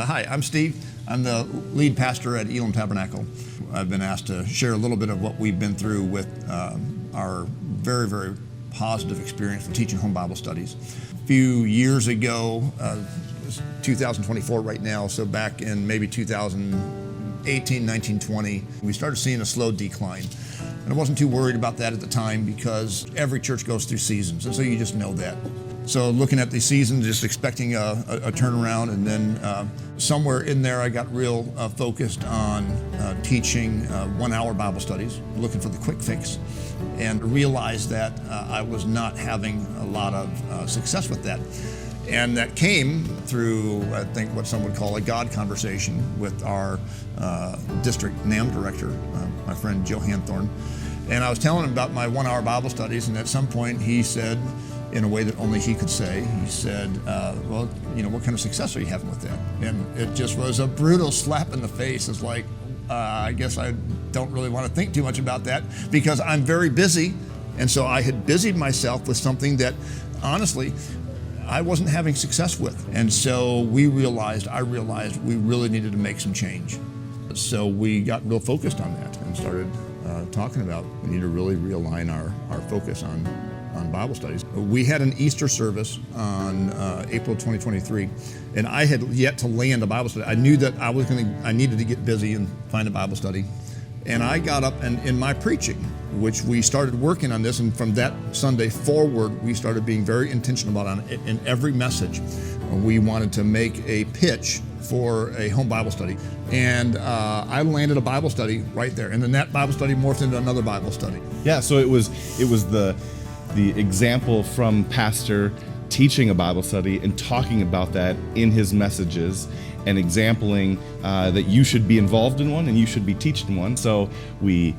Hi, I'm Steve. I'm the lead pastor at Elim Tabernacle. I've been asked to share a little bit of what we've been through with our very, very positive experience from teaching home Bible studies. A few years ago, 2024 right now, so back in maybe 2018, 19, 20, we started seeing a slow decline. And I wasn't too worried about that at the time because every church goes through seasons, and so you just know that. So looking at the season, just expecting a turnaround, and then somewhere in there I got real focused on teaching 1 hour Bible studies, looking for the quick fix, and realized that I was not having a lot of success with that. And that came through, I think, what some would call a God conversation with our district NAM director, my friend Joe Hanthorne. And I was telling him about my 1 hour Bible studies, and at some point he said, in a way that only he could say, he said, well, you know, what kind of success are you having with that? And it just was a brutal slap in the face. It's like, I guess I don't really want to think too much about that because I'm very busy. And so I had busied myself with something that, honestly, I wasn't having success with. And so I realized we really needed to make some change. So we got real focused on that and started talking about we need to really realign our focus on Bible studies. We had an Easter service on April 2023, and I had yet to land a Bible study. I knew that I needed to get busy and find a Bible study. And I got up and in my preaching, which we started working on this, and from that Sunday forward, we started being very intentional about it. In every message, we wanted to make a pitch for a home Bible study. And I landed a Bible study right there. And then that Bible study morphed into another Bible study. Yeah, so it was the example from pastor teaching a Bible study and talking about that in his messages and exampling that you should be involved in one and you should be teaching one. So we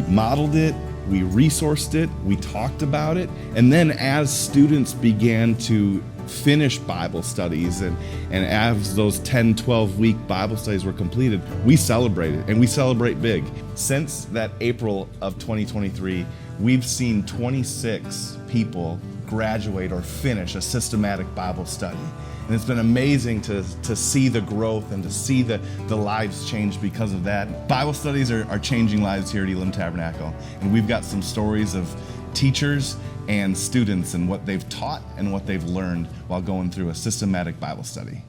modeled it, we resourced it, we talked about it, and then as students began to finish Bible studies and as those 10, 12-week Bible studies were completed, we celebrated, and we celebrate big. Since that April of 2023, we've seen 26 people graduate or finish a systematic Bible study. And it's been amazing to see the growth and to see the lives change because of that. Bible studies are changing lives here at Elim Tabernacle. And we've got some stories of teachers and students and what they've taught and what they've learned while going through a systematic Bible study.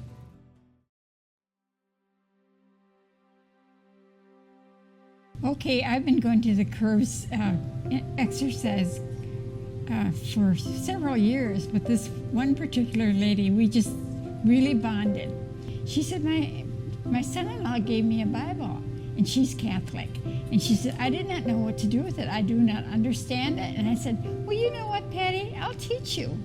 Okay, I've been going to the Curves exercise for several years, but this one particular lady, we just really bonded. She said, my son-in-law gave me a Bible, and she's Catholic. And she said, I did not know what to do with it. I do not understand it. And I said, well, you know what, Patty? I'll teach you.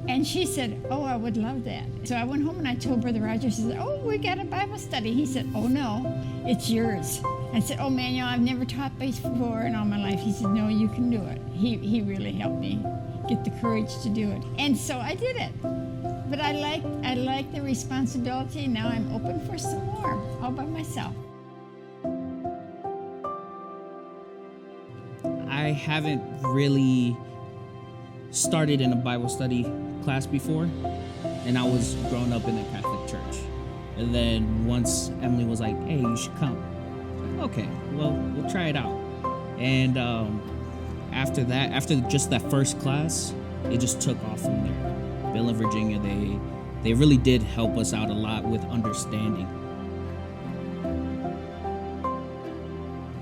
And she said, oh, I would love that. So I went home and I told Brother Rogers, he said, oh, we got a Bible study. He said, oh, no, it's yours. I said, oh, man, you know, I've never taught before in all my life. He said, no, you can do it. He really helped me get the courage to do it. And so I did it. But I like the responsibility. Now I'm open for some more, all by myself. I haven't really started in a Bible study class before, and I was growing up in a Catholic church. And then once Emily was like, hey, you should come. Okay, well, we'll try it out. And after just that first class, it just took off from there. Bill and Virginia, they really did help us out a lot with understanding.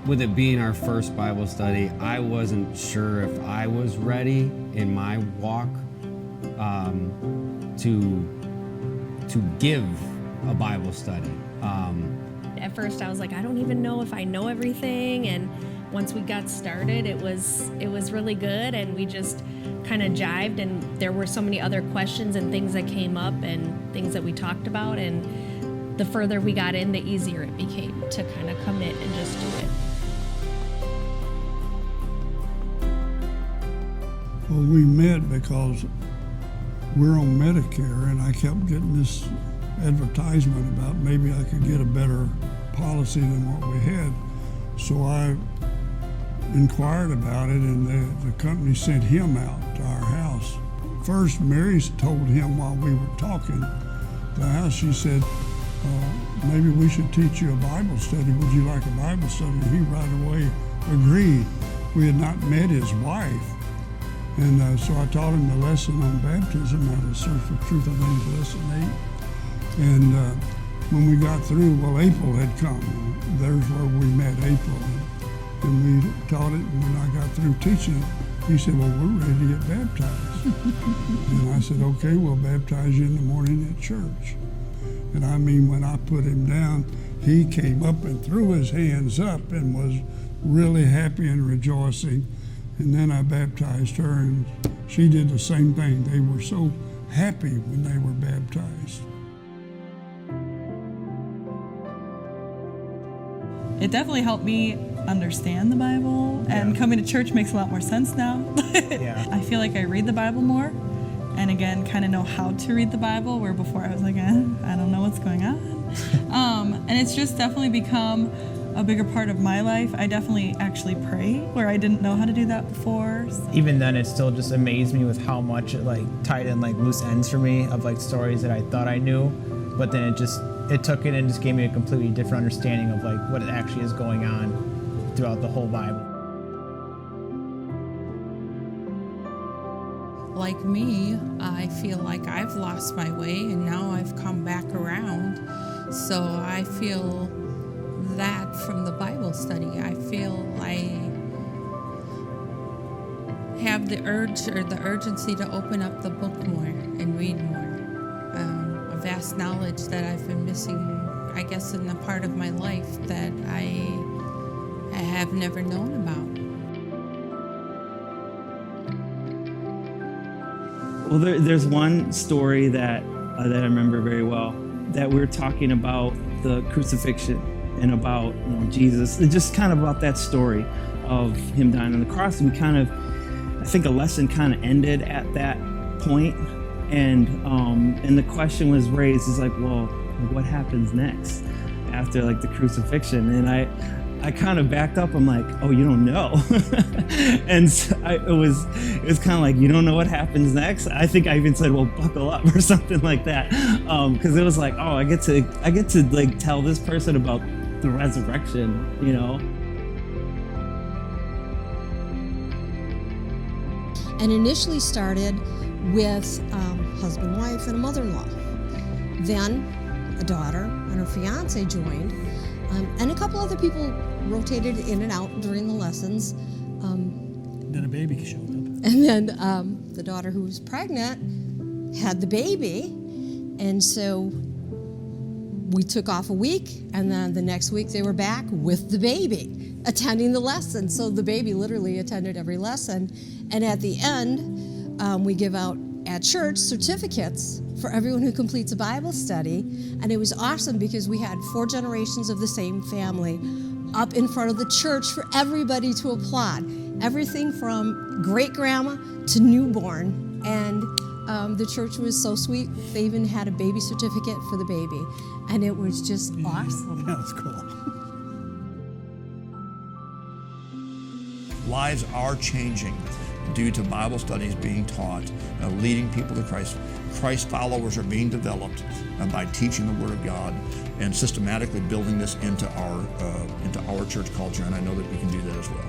With it being our first Bible study, I wasn't sure if I was ready in my walk to give a Bible study. At first I was like, I don't even know if I know everything, and once we got started, it was really good, and we just kind of jived, and there were so many other questions and things that came up and things that we talked about, and the further we got in, the easier it became to kind of commit and just do it. Well, we met because we're on Medicare, and I kept getting this advertisement about maybe I could get a better policy than what we had. So I inquired about it, and the company sent him out to our house. First, Mary told him while we were talking to the house, she said, maybe we should teach you a Bible study. Would you like a Bible study? And he right away agreed. We had not met his wife. And so I taught him the lesson on baptism, how to search for truth, I think it's lesson 8. And when we got through, well, April had come. There's where we met April. And we taught it, and when I got through teaching it, he said, well, we're ready to get baptized. And I said, okay, we'll baptize you in the morning at church. And I mean, when I put him down, he came up and threw his hands up and was really happy and rejoicing. And then I baptized her, and she did the same thing. They were so happy when they were baptized. It definitely helped me understand the Bible, and coming to church makes a lot more sense now. I feel like I read the Bible more, and again, kind of know how to read the Bible, where before I was like, I don't know what's going on. And it's just definitely become a bigger part of my life. I definitely actually pray, where I didn't know how to do that before. Even then, it still just amazed me with how much it like tied in like loose ends for me of like stories that I thought I knew, but then it took it and just gave me a completely different understanding of like what actually is going on throughout the whole Bible. Like me, I feel like I've lost my way and now I've come back around. So I feel that from the Bible study. I feel I have the urge or the urgency to open up the book more and read more. A vast knowledge that I've been missing, I guess, in a part of my life that I have never known about. Well, there's one story that I remember very well, that we're talking about the crucifixion and about Jesus, and just kind of about that story of him dying on the cross. And we kind of, I think a lesson kind of ended at that point, and the question was raised, is like, well, what happens next after like the crucifixion? And I kind of backed up. I'm like, oh, you don't know. And so it was kind of like, you don't know what happens next. I think I even said, well, buckle up or something like that, because it was like, oh, I get to like tell this person about the resurrection, And initially started with husband, wife, and a mother-in-law. Then a daughter and her fiance joined, and a couple other people rotated in and out during the lessons. Then a baby showed up. And then the daughter who was pregnant had the baby, and so we took off a week, and then the next week they were back with the baby, attending the lesson. So the baby literally attended every lesson. And at the end, we give out at church certificates for everyone who completes a Bible study. And it was awesome because we had 4 generations of the same family up in front of the church for everybody to applaud. Everything from great-grandma to newborn. And the church was so sweet. They even had a baby certificate for the baby. And it was just awesome. That was cool. Lives are changing due to Bible studies being taught, leading people to Christ. Christ followers are being developed by teaching the Word of God and systematically building this into our church culture, and I know that we can do that as well.